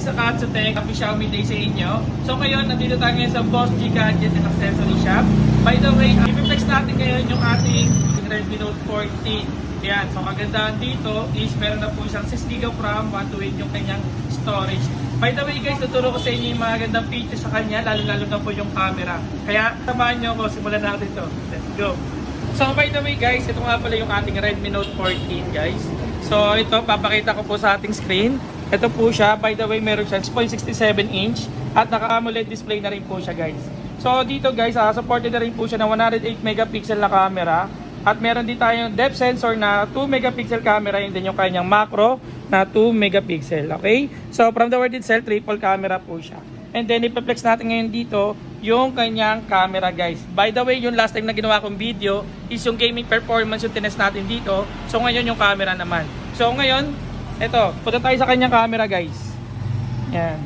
sa Katsuteng, Happy Xiaomi Day sa inyo. So ngayon, nandito tayo ngayon sa Boss G Gadget and Accessory Shop. By the way, i-flex natin ngayon yung ating Redmi Note 14. Yan, so kagandahan dito is meron na po siyang 6GB of RAM, 128 yung kanyang storage. By the way guys, tuturo ko sa inyo yung mga gandang features sa kanya, lalo-lalo na po yung camera. Kaya samahan nyo ako, simulan natin to. Let's go! So by the way guys, ito nga pala yung ating Redmi Note 14 guys. So ito, papakita ko po sa ating screen. Ito po siya, by the way meron siya 6.67 inch at naka-AMOLED display na rin po siya guys. So dito guys, supported na rin po siya ng 108 megapixel na camera. At meron din tayong depth sensor na 2 megapixel camera, yun din yung kanyang macro na 2 megapixel, okay? So from the word itself, triple camera po siya. And then ipaplex natin ngayon dito yung kanyang camera guys. By the way, yung last time na ginawa kong video is yung gaming performance yung tinest natin dito. So ngayon yung camera naman. So ngayon, eto, punta tayo sa kanyang camera guys. Yan.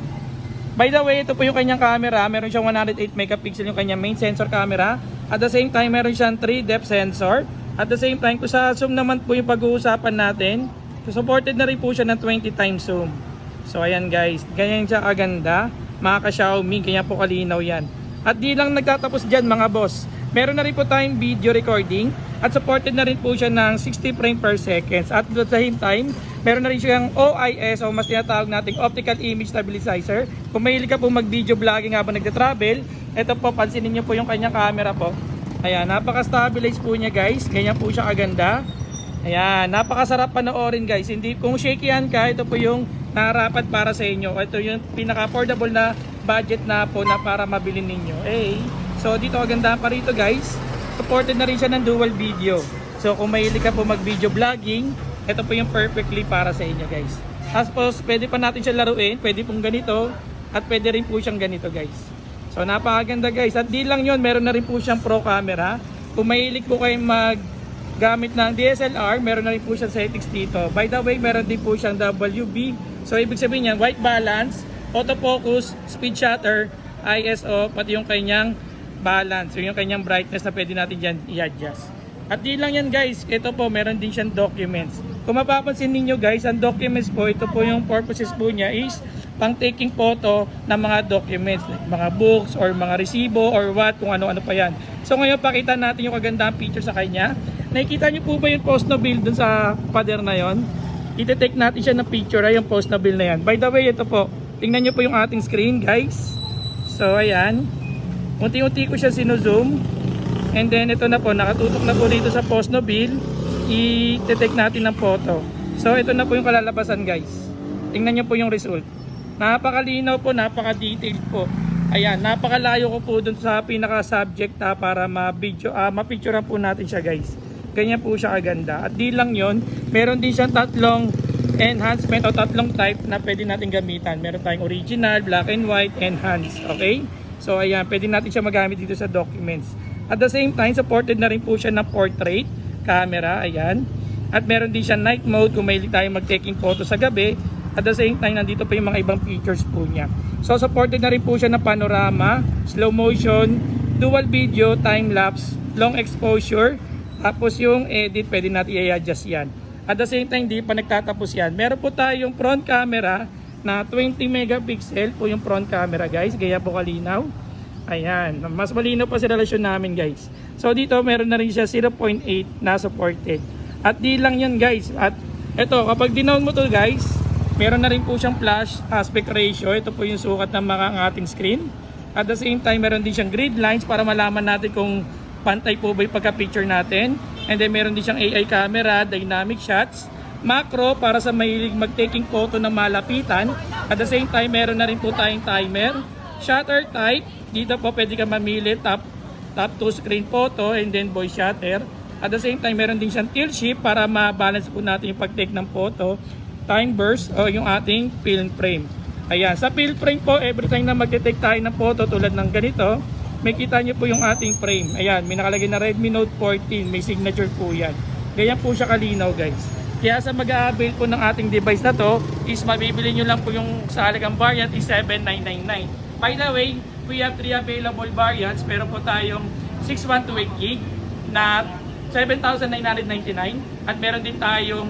By the way, ito po yung kanyang camera. Meron siyang 108 megapixel yung kanyang main sensor camera. At the same time, meron siyang 3 depth sensor. At the same time, kung sa zoom naman po yung pag-uusapan natin, so supported na rin po siya ng 20 times zoom. So ayan guys, ganyan siya kaganda. Mga ka-Xiaomi, ganyan po kalinaw yan. At di lang nagtatapos dyan mga boss. Meron na rin po tayong video recording. At supported na rin po siya ng 60 frames per second. At at the same time, meron na rin siyang OIS o mas tinatawag nating Optical Image Stabilizer. Kung mahilig ka po mag-video vlogging habang nagta-travel, ito po, pansinin nyo po yung kanyang camera po. Ayan, napaka-stabilize po niya guys. Ganyan po siya kaganda. Ayan, napakasarap panoorin guys. Hindi, kung shaky hand ka, ito po yung narapat para sa inyo. Ito yung pinaka-affordable na budget na po na para mabili ninyo. So dito kaganda pa rito guys. Supported na rin siya ng dual video. So kung mahilig ka po mag-video vlogging, ito po yung perfectly para sa inyo guys. Tapos pwede pa natin siya laruin, pwede pong ganito at pwede rin po siyang ganito guys. So napakaganda guys. At di lang yun, meron na rin po siyang pro camera. Kung mahilig po kayong maggamit ng DSLR, meron na rin po siyang settings dito. By the way, meron din po siyang WB. So ibig sabihin yan, white balance, autofocus, speed shutter, ISO, pati yung kanyang balance, yung kanyang brightness na pwede natin dyan i-adjust. At di lang yan guys, ito po meron din siyang documents. Kung mapapansin ninyo guys, ang documents po, ito po yung purposes po niya is pang taking photo ng mga documents, like mga books or mga resibo or what, kung ano-ano pa yan. So ngayon pakita natin yung kagandang feature sa kanya. Nakikita niyo po ba yung post no bill dun sa pader na yon? Ite-take natin siya ng picture ay yung post no bill na yan. By the way, ito po, tingnan niyo po yung ating screen guys. So ayan, unti-unti ko siya sino-zoom. And then ito na po, nakatutok na po dito sa post no bill. I-take natin ng photo. So ito na po yung kalalabasan guys. Tingnan niyo po yung result. Napakalinaw po, napaka-detailed po. Ayan, napakalayo ko po dun sa pinaka-subject para ma-picturean po natin siya guys. Ganyan po siya kaganda. At di lang yon, meron din siyang tatlong enhancement o tatlong type na pwede natin gamitan. Meron tayong original, black and white, enhanced. Okay? So ayan, pwede natin siya magamit dito sa documents. At the same time, supported na rin po siya ng portrait camera. Ayan. At meron din siya night mode kung mahilig tayo mag-taking photo sa gabi. At the same time, nandito pa yung mga ibang features po niya. So supported na rin po siya ng panorama, slow motion, dual video, time-lapse, long exposure. Tapos yung edit, pwede natin i-adjust yan. At the same time, di pa nagtatapos yan. Meron po tayong front camera na 20 megapixel po yung front camera guys. Gaya po kalinaw. Ayan, mas malinaw pa sa relasyon namin guys. So dito meron na rin siya 0.8 na supported. At di lang yan guys. At eto, kapag dinown mo to guys, meron na rin po siyang flash aspect ratio. Ito po yung sukat ng mga ating screen. At the same time, meron din siyang grid lines para malaman natin kung pantay po ba yung pagka-picture natin. And then meron din siyang AI camera, dynamic shots, macro para sa mahilig mag-taking photo ng malapitan. At the same time, meron na rin po tayong timer, shutter type. Dito po pwede ka mamili tap to screen photo and then voice shutter. At the same time, meron din siyang tilt shift para ma-balance po natin yung pag-take ng photo. Time burst o yung ating film frame. Ayan, sa film frame po, every time na mag-take tayo ng photo tulad ng ganito, may kita nyo po yung ating frame. Ayan, may nakalagay na Redmi Note 14, may signature po yan. Ganyan po siya kalinaw guys. Kaya sa mag-a-avail po ng ating device na to, is mabibili nyo lang po yung sa halagang variant is 7,999. By the way, we have 3 available variants. Pero po tayong 6128GB na 7,999 at meron din tayong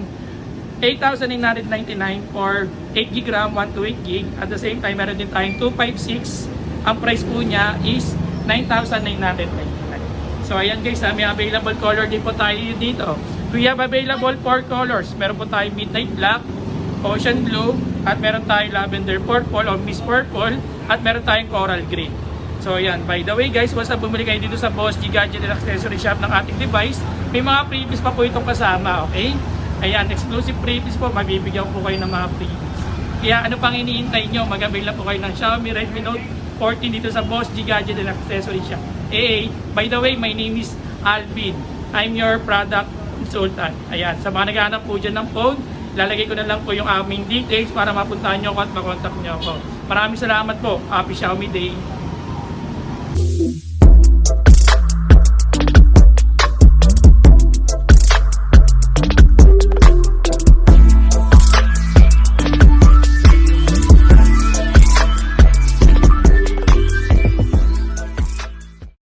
8,999 for 8GB RAM, 128GB. At the same time, meron din tayong 256. Ang price po niya is 9,999. So ayan guys, may available color din po tayo dito. We have available 4 colors. Meron po tayo midnight black, ocean blue, at meron tayong lavender purple o mist purple, at meron tayong coral green. So ayan, by the way guys, once na bumili kayo dito sa Boss G Gadget and Accessory Shop ng ating device, may mga freebies pa po itong kasama, okay? Ayan, exclusive freebies po, mabibigyan po kayo ng mga freebies. Kaya ano pang iniintay nyo, mag-avail na po kayo ng Xiaomi Redmi Note 14 dito sa Boss G Gadget and Accessory Shop. By the way, my name is Alvin. I'm your product consultant. Ayan, sa mga naghahanap po dyan ng phone, lalagay ko na lang po yung aming details para mapuntahan nyo ako at makontak nyo ako. Maraming salamat po. Happy Xiaomi Day!